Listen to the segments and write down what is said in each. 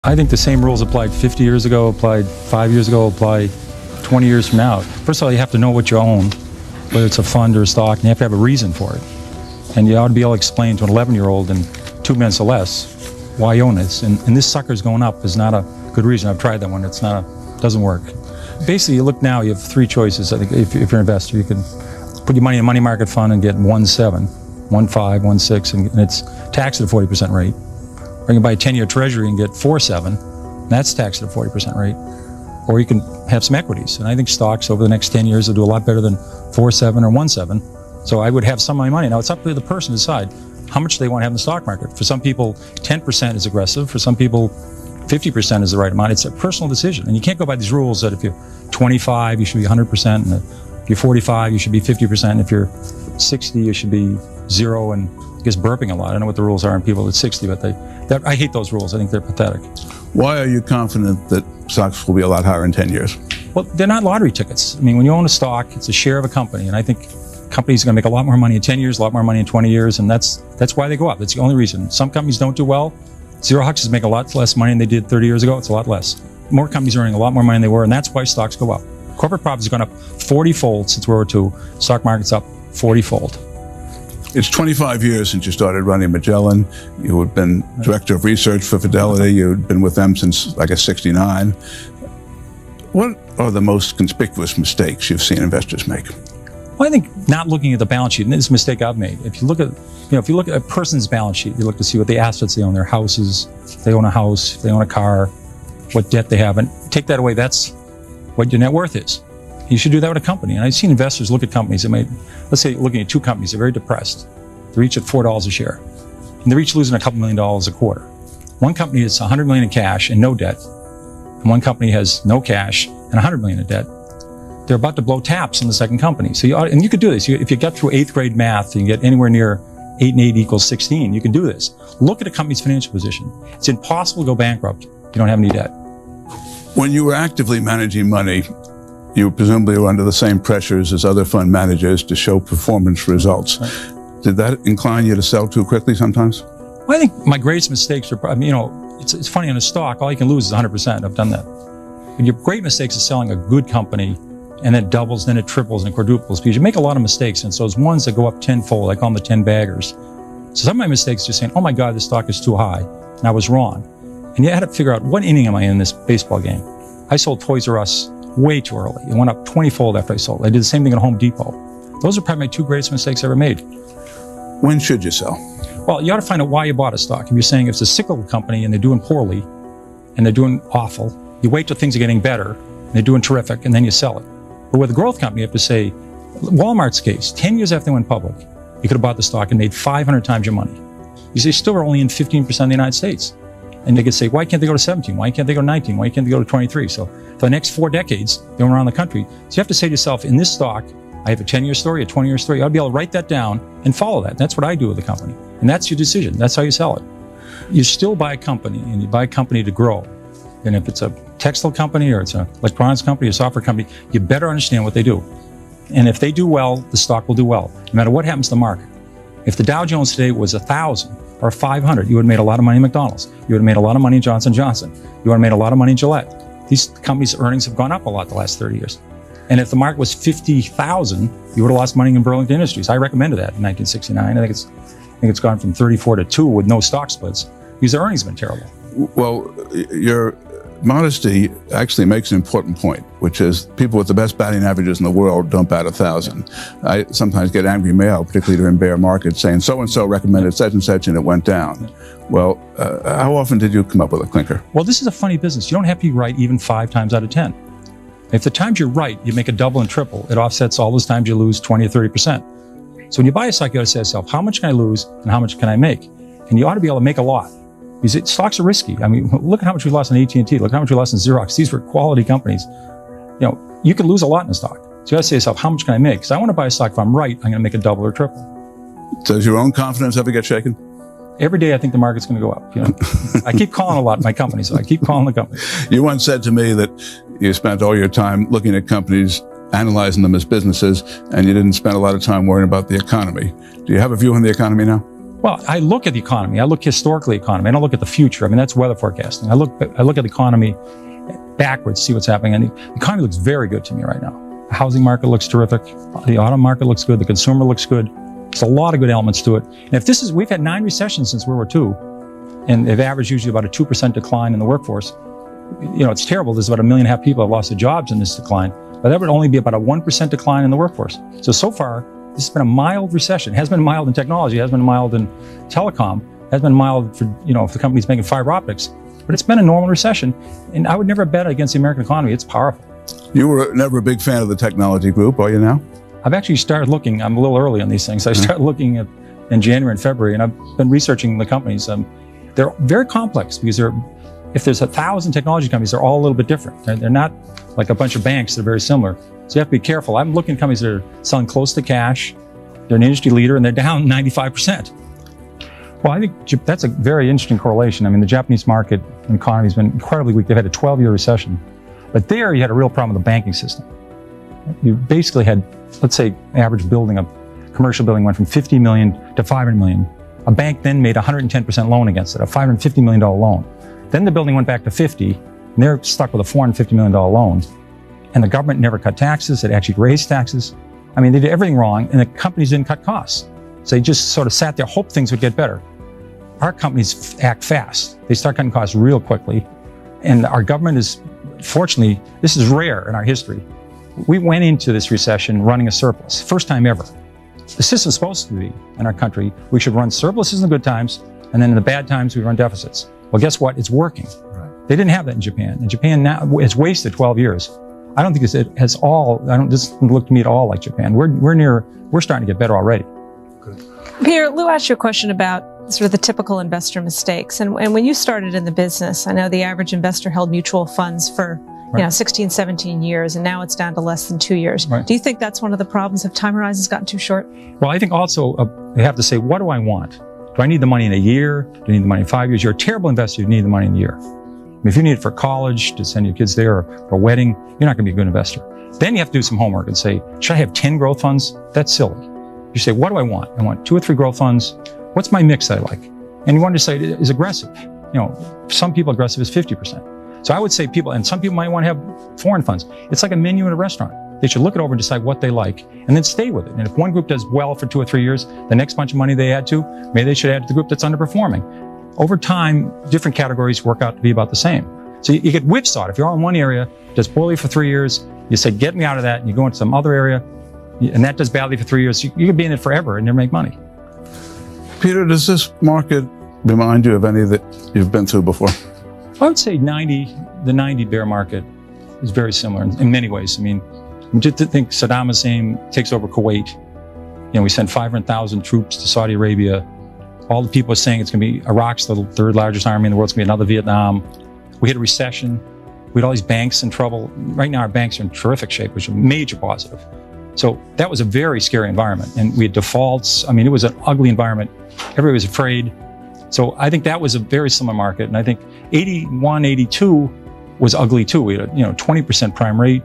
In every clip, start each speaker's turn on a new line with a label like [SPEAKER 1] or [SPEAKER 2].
[SPEAKER 1] I think the same rules applied 50 years ago, applied 5 years ago, apply 20 years from now. First of all, you have to know what you own, whether it's a fund or a stock, and you have to have a reason for it. And you ought to be able to explain to an 11-year-old in 2 minutes or less why you own this. And this sucker's going up is not a good reason. I've tried that one. Doesn't work. Basically, you look now, you have three choices. I think if you're an investor, you can put your money in a money market fund and get 1.7, 1.5, 1.6, and it's taxed at a 40% rate. Or you can buy a 10-year treasury and get 4.7, and that's taxed at a 40% rate. Or you can have some equities. And I think stocks over the next 10 years will do a lot better than 4.7 or 1.7. So I would have some of my money. Now, it's up to the person to decide how much they want to have in the stock market. For some people, 10% is aggressive. For some people, 50% is the right amount. It's a personal decision. And you can't go by these rules that if you're 25, you should be 100%. And if you're 45, you should be 50%. And if you're 60, you should be 0. And I guess burping a lot. I don't know what the rules are on people at 60, but I hate those rules. I think they're pathetic.
[SPEAKER 2] Why are you confident that stocks will be a lot higher in 10 years?
[SPEAKER 1] Well, they're not lottery tickets. I mean, when you own a stock, it's a share of a company. And I think companies are going to make a lot more money in 10 years, a lot more money in 20 years. And that's why they go up. That's the only reason. Some companies don't do well. Zero Huxes make a lot less money than they did 30 years ago. It's a lot less. More companies are earning a lot more money than they were. And that's why stocks go up. Corporate profits have gone up 40-fold since World War II. Stock market's up 40-fold.
[SPEAKER 2] It's 25 years since you started running Magellan. You had been director of research for Fidelity. You'd been with them since, I guess, 69. What are the most conspicuous mistakes you've seen investors make?
[SPEAKER 1] Well, I think not looking at the balance sheet, and this is a mistake I've made. If you look at a person's balance sheet, you look to see what the assets they own, their houses, if they own a house, if they own a car, what debt they have, and take that away. That's what your net worth is. You should do that with a company. And I've seen investors look at companies that let's say looking at two companies, they're very depressed. They're each at $4 a share. And they're each losing a couple $1 million a quarter. One company has $100 million in cash and no debt. And one company has no cash and $100 million in debt. They're about to blow taps on the second company. So you could do this. If you get through 8th grade math and you get anywhere near 8 and 8 equals 16, you can do this. Look at a company's financial position. It's impossible to go bankrupt if you don't have any debt.
[SPEAKER 2] When you were actively managing money, you presumably were under the same pressures as other fund managers to show performance results. Right. Did that incline you to sell too quickly sometimes?
[SPEAKER 1] Well, I think my greatest mistakes are, it's funny, on a stock, all you can lose is 100%. I've done that. And your great mistakes is selling a good company, and then it doubles, then it triples and quadruples, because you make a lot of mistakes. And so those ones that go up tenfold, I call them the 10 baggers. So some of my mistakes are just saying, oh my God, this stock is too high. And I was wrong. And you had to figure out, what inning am I in this baseball game? I sold Toys R Us way too early. It went up 20-fold after I sold. I did the same thing at Home Depot. Those are probably my two greatest mistakes I ever made.
[SPEAKER 2] When should you sell?
[SPEAKER 1] Well, you ought to find out why you bought a stock. If you're saying it's a cyclical company and they're doing poorly and they're doing awful, you wait till things are getting better and they're doing terrific, and then you sell it. But with a growth company, you have to say, Walmart's case, 10 years after they went public, you could have bought the stock and made 500 times your money. You say, still are only in 15% of the United States. And they could say, why can't they go to 17? Why can't they go to 19? Why can't they go to 23? So for the next 4 decades, they went around the country. So you have to say to yourself, in this stock, I have a 10-year story, a 20-year story. I'll be able to write that down and follow that. That's what I do with the company. And that's your decision. That's how you sell it. You still buy a company, and you buy a company to grow. And if it's a textile company or it's an electronics company or a software company, you better understand what they do. And if they do well, the stock will do well, no matter what happens to the market. If the Dow Jones today was 1,000 or 500, you would have made a lot of money in McDonald's. You would have made a lot of money in Johnson & Johnson. You would have made a lot of money in Gillette. These companies' earnings have gone up a lot the last 30 years. And if the market was 50,000, you would have lost money in Burlington Industries. I recommended that in 1969. I think it's gone from 34 to 2 with no stock splits, because their earnings have been terrible.
[SPEAKER 2] Well, your modesty actually makes an important point, which is people with the best batting averages in the world don't bat 1,000. I sometimes get angry mail, particularly during bear markets, saying so-and-so recommended such and such and it went down. Well, how often did you come up with a clinker?
[SPEAKER 1] Well, this is a funny business. You don't have to be right even 5 times out of 10. If the times you're right, you make a double and triple, it offsets all those times you lose 20 or 30%. So when you buy a stock, you got to say to yourself, how much can I lose and how much can I make? And you ought to be able to make a lot. Because stocks are risky. I mean, look at how much we lost in AT&T. Look how much we lost in Xerox. These were quality companies. You could lose a lot in a stock. So you got to say to yourself, how much can I make? Because I want to buy a stock, if I'm right, I'm going to make a double or triple.
[SPEAKER 2] Does your own confidence ever get shaken?
[SPEAKER 1] Every day I think the market's going to go up. I keep calling a lot of my companies, so I keep calling the company.
[SPEAKER 2] You once said to me that you spent all your time looking at companies, analyzing them as businesses, and you didn't spend a lot of time worrying about the economy. Do you have a view on the economy now?
[SPEAKER 1] Well, I look at the economy. I look historically at the economy. I don't look at the future. I mean, that's weather forecasting. I look at the economy backwards, see what's happening. And the economy looks very good to me right now. The housing market looks terrific. The auto market looks good. The consumer looks good. There's a lot of good elements to it. And if this is, we've had 9 recessions since World War II, and they've averaged usually about a 2% decline in the workforce. You know, it's terrible. There's about 1.5 million people have lost their jobs in this decline, but that would only be about a 1% decline in the workforce. So far, this has been a mild recession. It has been mild in technology, it has been mild in telecom, it has been mild for, if the company's making fiber optics, but it's been a normal recession. And I would never bet against the American economy. It's powerful.
[SPEAKER 2] You were never a big fan of the technology group, are you now?
[SPEAKER 1] I've actually started looking. I'm a little early on these things. I started looking in January and February, and I've been researching the companies. They're very complex because if there's 1,000 technology companies, they're all a little bit different. They're not like a bunch of banks that are very similar. So you have to be careful. I'm looking at companies that are selling close to cash. They're an industry leader, and they're down 95%. Well, I think that's a very interesting correlation. I mean, the Japanese market and economy has been incredibly weak. They've had a 12-year recession. But there, you had a real problem with the banking system. You basically had, let's say, average building, a commercial building went from 50 million to 500 million. A bank then made a 110% loan against it, a $550 million loan. Then the building went back to 50, and they're stuck with a $450 million loan. And the government never cut taxes. It actually raised taxes. I mean, they did everything wrong, and the companies didn't cut costs. So they just sort of sat there, hoped things would get better. Our companies act fast. They start cutting costs real quickly. And our government is, fortunately, this is rare in our history. We went into this recession running a surplus, first time ever. The system's supposed to be, in our country, we should run surpluses in the good times, and then in the bad times, we run deficits. Well, guess what? It's working. Right. They didn't have that in Japan. And Japan now has wasted 12 years. I don't think this doesn't look to me at all like Japan. We're starting to get better already.
[SPEAKER 3] Good. Peter, Lou asked you a question about sort of the typical investor mistakes. And when you started in the business, I know the average investor held mutual funds for 16, 17 years, and now it's down to less than 2 years. Right. Do you think that's one of the problems if time horizons gotten too short?
[SPEAKER 1] Well, I think also you have to say, what do I want? Do I need the money in a year? Do I need the money in 5 years? You're a terrible investor if you need the money in a year. I mean, if you need it for college, to send your kids there, or for a wedding, you're not going to be a good investor. Then you have to do some homework and say, should I have 10 growth funds? That's silly. You say, what do I want? I want 2 or 3 growth funds. What's my mix that I like? And you want to say is aggressive. For some people, aggressive is 50%. So I would say and some people might want to have foreign funds. It's like a menu at a restaurant. They should look it over and decide what they like, and then stay with it. And if one group does well for 2 or 3 years, the next bunch of money they add to, maybe they should add to the group that's underperforming. Over time, different categories work out to be about the same. So you get whipsawed. If you're in one area, does poorly for 3 years, you say, get me out of that, and you go into some other area, and that does badly for 3 years. You could be in it forever and never make money.
[SPEAKER 2] Peter, does this market remind you of any that you've been through before?
[SPEAKER 1] I would say the 90 bear market is very similar in many ways. I mean, just to think Saddam Hussein takes over Kuwait. We sent 500,000 troops to Saudi Arabia. All the people are saying it's going to be Iraq's the 3rd largest army in the world. It's going to be another Vietnam. We had a recession. We had all these banks in trouble. Right now, our banks are in terrific shape, which is a major positive. So that was a very scary environment. And we had defaults. I mean, it was an ugly environment. Everybody was afraid. So I think that was a very similar market. And I think 81, 82 was ugly too. We had a 20% prime rate,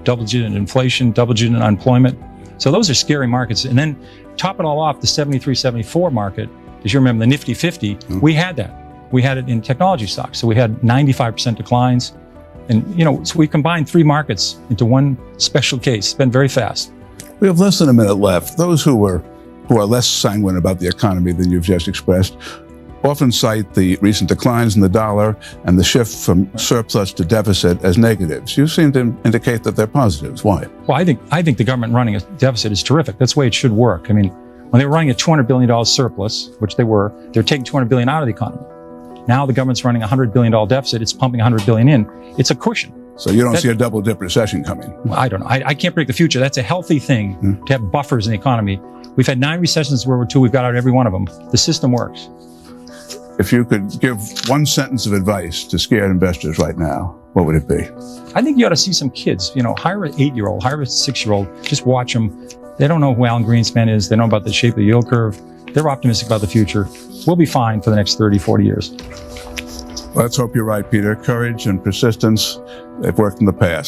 [SPEAKER 1] double-digit inflation, double-digit unemployment. So those are scary markets. And then top it all off, the 73, 74 market, as you remember, the Nifty 50, we had that. We had it in technology stocks. So we had 95% declines. And, so we combined 3 markets into one special case. It's been very fast.
[SPEAKER 2] We have less than a minute left. Those who are less sanguine about the economy than you've just expressed often cite the recent declines in the dollar and the shift from surplus to deficit as negatives. You seem to indicate that they're positives. Why?
[SPEAKER 1] Well, I think the government running a deficit is terrific. That's the way it should work. I mean, when they were running a $200 billion surplus, which they're taking $200 billion out of the economy. Now the government's running a $100 billion deficit. It's pumping $100 billion in. It's a cushion.
[SPEAKER 2] So you don't see a double dip recession coming?
[SPEAKER 1] Well, I don't know. I can't predict the future. That's a healthy thing to have buffers in the economy. We've had 9 recessions in World War II. We've got out every one of them. The system works.
[SPEAKER 2] If you could give one sentence of advice to scared investors right now, what would it be? I
[SPEAKER 1] think you ought to see some kids. Hire an 8-year-old, hire a 6-year-old. Just watch them. They don't know who Alan Greenspan is. They don't know about the shape of the yield curve. They're optimistic about the future. We'll be fine for the next 30, 40 years.
[SPEAKER 2] Let's hope you're right, Peter. Courage and persistence, they've worked in the past.